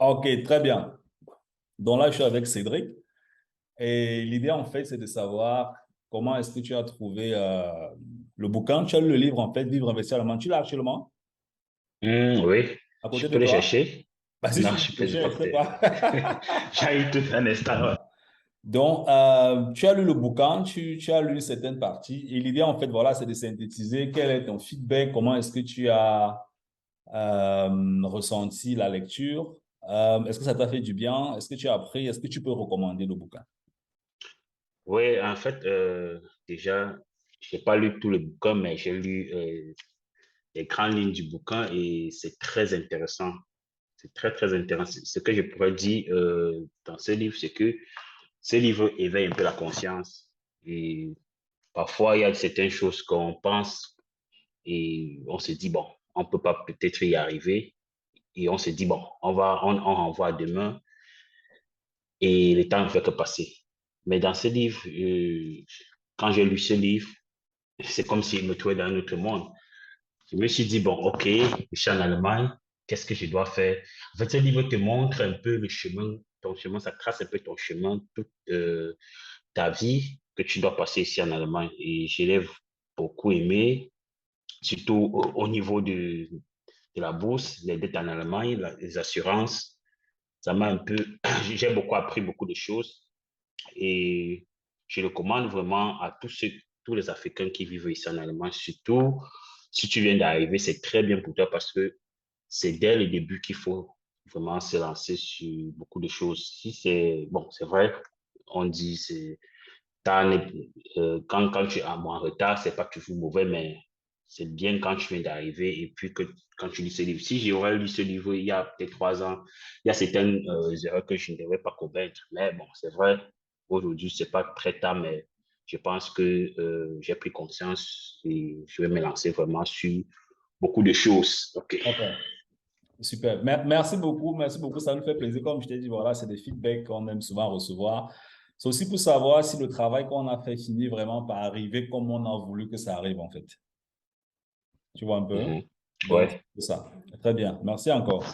Ok, très bien. Donc là, je suis avec Cédric. Et l'idée, en fait, c'est de savoir comment est-ce que tu as trouvé le bouquin. Tu as lu le livre, en fait, Vivre, investir, allemand. Tu l'as actuellement Oui, à je côté de peux le toi? chercher. Bah, si Non, tu veux je peux chercher, pas je sais peut-être. pas. J'ai eu tout un instant. Ouais. Donc, tu as lu le bouquin, tu as lu certaines parties. Et l'idée, en fait, voilà, c'est de synthétiser quel est ton feedback, comment est-ce que tu as ressenti la lecture. Est-ce que ça t'a fait du bien? Est-ce que tu as appris? Est-ce que tu peux recommander le bouquin? Oui, en fait, déjà, j'ai pas lu tout le bouquin, mais j'ai lu les grandes lignes du bouquin et c'est très intéressant. C'est très, très intéressant. Ce que je pourrais dire dans ce livre, c'est que ce livre éveille un peu la conscience. Et parfois, il y a certaines choses qu'on pense et on se dit, bon, on peut pas peut-être y arriver. Et on se dit, bon, on renvoie à demain et le temps ne fait que passer. Mais dans ce livre, quand j'ai lu ce livre, c'est comme s'il me trouvait dans un autre monde. Je me suis dit, bon, OK, je suis en Allemagne, qu'est-ce que je dois faire? En fait, ce livre te montre un peu le chemin, ton chemin, ça trace un peu ton chemin, toute ta vie que tu dois passer ici en Allemagne. Et je l'ai beaucoup aimé, surtout au niveau de la bourse, les dettes en Allemagne, les assurances. Ça m'a un peu, j'ai beaucoup appris beaucoup de choses et je le recommande vraiment à tous les Africains qui vivent ici en Allemagne, surtout si tu viens d'arriver, c'est très bien pour toi parce que c'est dès le début qu'il faut vraiment se lancer sur beaucoup de choses. Si c'est, bon, c'est vrai, on dit, quand tu es en retard, c'est pas toujours mauvais, mais c'est bien quand tu viens d'arriver et puis que quand tu lis ce livre. Si j'aurais lu ce livre il y a peut-être 3 ans, il y a certaines erreurs que je ne devrais pas commettre. Mais bon, c'est vrai, aujourd'hui, c'est pas très tard, mais je pense que j'ai pris conscience et je vais me lancer vraiment sur beaucoup de choses. OK. Ok. Super. Merci beaucoup. Merci beaucoup. Ça nous fait plaisir. Comme je t'ai dit, voilà, c'est des feedbacks qu'on aime souvent recevoir. C'est aussi pour savoir si le travail qu'on a fait finit vraiment par arriver comme on a voulu que ça arrive, en fait. Tu vois un peu? Mhm. Donc, Ouais. c'est ça. Très bien. Merci encore.